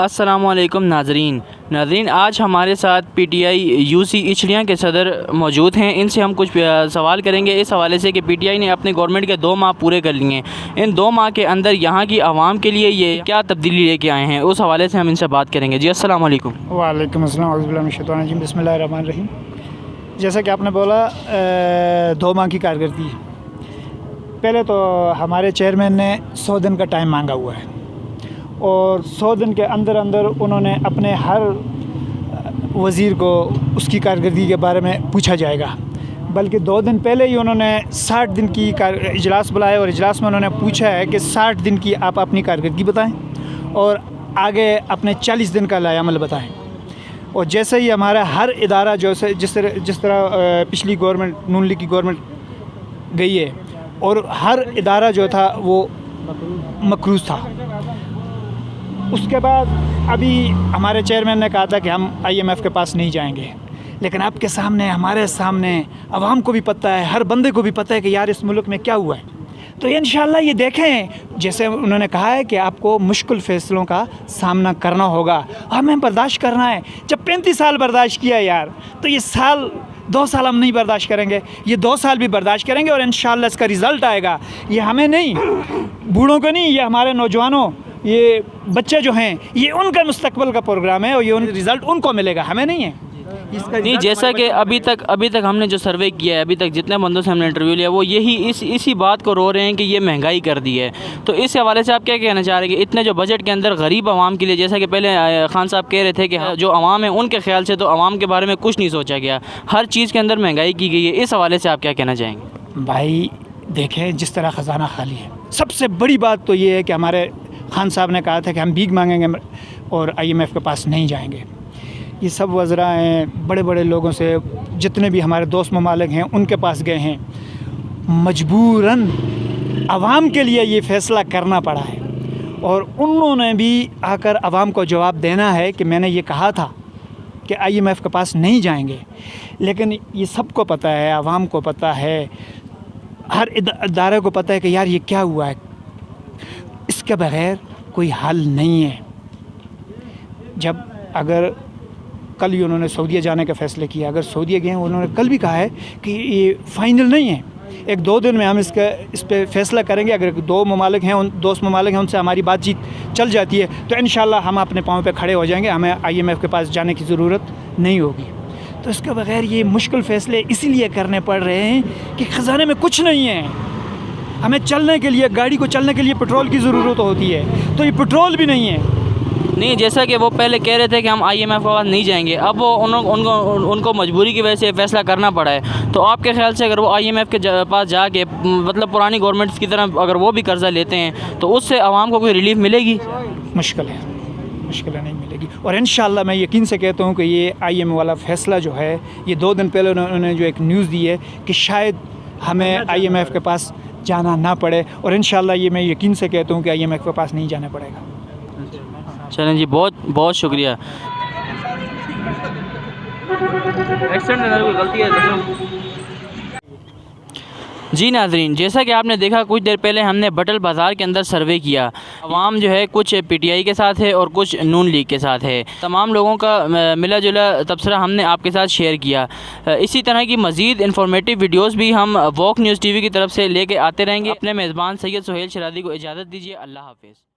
السلام علیکم ناظرین آج ہمارے ساتھ پی ٹی آئی یو سی اچھڑیاں کے صدر موجود ہیں۔ ان سے ہم کچھ سوال کریں گے اس حوالے سے کہ پی ٹی آئی نے اپنے گورنمنٹ کے 2 ماہ پورے کر لیے ہیں۔ ان 2 ماہ کے اندر یہاں کی عوام کے لیے یہ کیا تبدیلی لے کے آئے ہیں، اس حوالے سے ہم ان سے بات کریں گے۔ جی السلام علیکم۔ وعلیکم السلام، اعوذ باللہ من الشیطان الرجیم، بسم اللہ الرحمن الرحیم۔ جیسا کہ آپ نے بولا 2 ماہ کی کارکردگی، پہلے تو ہمارے چیئرمین نے 100 دن کا ٹائم مانگا ہوا ہے اور 100 دن کے اندر انہوں نے اپنے ہر وزیر کو اس کی کارکردگی کے بارے میں پوچھا جائے گا، بلکہ 2 دن پہلے ہی انہوں نے 60 دن کی اجلاس بلایا اور اجلاس میں انہوں نے پوچھا ہے کہ 60 دن کی آپ اپنی کارکردگی بتائیں اور آگے اپنے 40 دن کا لائحہ عمل بتائیں۔ اور جیسے ہی ہمارا ہر ادارہ جس طرح پچھلی گورنمنٹ نون لیگ کی گورنمنٹ گئی ہے اور ہر ادارہ جو تھا وہ مقروض تھا، اس کے بعد ابھی ہمارے چیئرمین نے کہا تھا کہ ہم IMF کے پاس نہیں جائیں گے، لیکن آپ کے سامنے، ہمارے سامنے، عوام کو بھی پتہ ہے، ہر بندے کو بھی پتہ ہے کہ یار اس ملک میں کیا ہوا ہے۔ تو انشاءاللہ یہ دیکھیں، جیسے انہوں نے کہا ہے کہ آپ کو مشکل فیصلوں کا سامنا کرنا ہوگا، ہمیں برداشت کرنا ہے۔ جب 35 سال برداشت کیا یار، تو یہ 2 سال ہم نہیں برداشت کریں گے، یہ 2 سال بھی برداشت کریں گے اور انشاءاللہ اس کا رزلٹ آئے گا۔ یہ ہمیں نہیں، بوڑھوں کو نہیں، یہ ہمارے نوجوانوں، یہ بچے جو ہیں، یہ ان کا مستقبل کا پروگرام ہے اور یہ رزلٹ ان کو ملے گا، ہمیں نہیں ہے۔ نہیں، جیسا کہ ابھی تک ہم نے جو سروے کیا ہے، ابھی تک جتنے بندوں سے ہم نے انٹرویو لیا، وہ اسی بات کو رو رہے ہیں کہ یہ مہنگائی کر دی ہے۔ تو اس حوالے سے آپ کیا کہنا چاہ رہے ہیں کہ اتنے جو بجٹ کے اندر غریب عوام کے لیے، جیسا کہ پہلے خان صاحب کہہ رہے تھے کہ جو عوام ہے ان کے خیال سے تو عوام کے بارے میں کچھ نہیں سوچا گیا، ہر چیز کے اندر مہنگائی کی گئی ہے، اس حوالے سے آپ کیا کہنا چاہیں گے؟ بھائی دیکھیں، جس طرح خزانہ خالی ہے، سب سے بڑی بات تو یہ ہے کہ ہمارے خان صاحب نے کہا تھا کہ ہم بھیک مانگیں گے اور IMF کے پاس نہیں جائیں گے۔ یہ سب وزراء ہیں، بڑے بڑے لوگوں سے، جتنے بھی ہمارے دوست ممالک ہیں ان کے پاس گئے ہیں، مجبوراً عوام کے لیے یہ فیصلہ کرنا پڑا ہے اور انہوں نے بھی آ کر عوام کو جواب دینا ہے کہ میں نے یہ کہا تھا کہ IMF کے پاس نہیں جائیں گے، لیکن یہ سب کو پتہ ہے، عوام کو پتہ ہے، ہر ادارے کو پتہ ہے کہ یار یہ کیا ہوا ہے، اس کے بغیر کوئی حل نہیں ہے۔ جب اگر کل ہی انہوں نے سعودیہ جانے کا فیصلہ کیا، اگر سعودیہ گئے ہیں، انہوں نے کل بھی کہا ہے کہ یہ فائنل نہیں ہے، 1-2 دن میں ہم اس پہ فیصلہ کریں گے۔ اگر 2 ممالک ہیں، دوست ممالک ہیں، ان سے ہماری بات چیت چل جاتی ہے تو انشاءاللہ ہم اپنے پاؤں پہ کھڑے ہو جائیں گے، ہمیں IMF کے پاس جانے کی ضرورت نہیں ہوگی۔ تو اس کے بغیر یہ مشکل فیصلے اسی لیے کرنے پڑ رہے ہیں کہ خزانے میں کچھ نہیں ہے۔ ہمیں چلنے کے لیے، گاڑی کو چلنے کے لیے پٹرول کی ضرورت ہوتی ہے، تو یہ پٹرول بھی نہیں ہے۔ نہیں، جیسا کہ وہ پہلے کہہ رہے تھے کہ ہم IMF کے پاس نہیں جائیں گے، اب وہ ان کو مجبوری کی وجہ سے فیصلہ کرنا پڑا ہے۔ تو آپ کے خیال سے اگر وہ IMF کے پاس جا کے مطلب پرانی گورنمنٹس کی طرح اگر وہ بھی قرضہ لیتے ہیں تو اس سے عوام کو کوئی ریلیف ملے گی؟ مشکل ہے نہیں ملے گی، اور انشاءاللہ میں یقین سے کہتا ہوں کہ یہ IMF والا فیصلہ جو ہے، یہ 2 دن پہلے انہوں نے جو ایک نیوز دی ہے کہ شاید ہمیں IMF کے پاس جانا نہ پڑے، اور انشاءاللہ یہ میں یقین سے کہتا ہوں کہ IMF کے پاس نہیں جانا پڑے گا۔ چلیں جی، بہت بہت شکریہ۔ جی ناظرین، جیسا کہ آپ نے دیکھا، کچھ دیر پہلے ہم نے بٹل بازار کے اندر سروے کیا۔ عوام جو ہے کچھ PTI کے ساتھ ہے اور کچھ نون لیگ کے ساتھ ہے۔ تمام لوگوں کا ملا جلا تبصرہ ہم نے آپ کے ساتھ شیئر کیا۔ اسی طرح کی مزید انفارمیٹیو ویڈیوز بھی ہم ووک نیوز TV کی طرف سے لے کے آتے رہیں گے۔ اپنے میزبان سید سہیل شرادی کو اجازت دیجیے۔ اللہ حافظ۔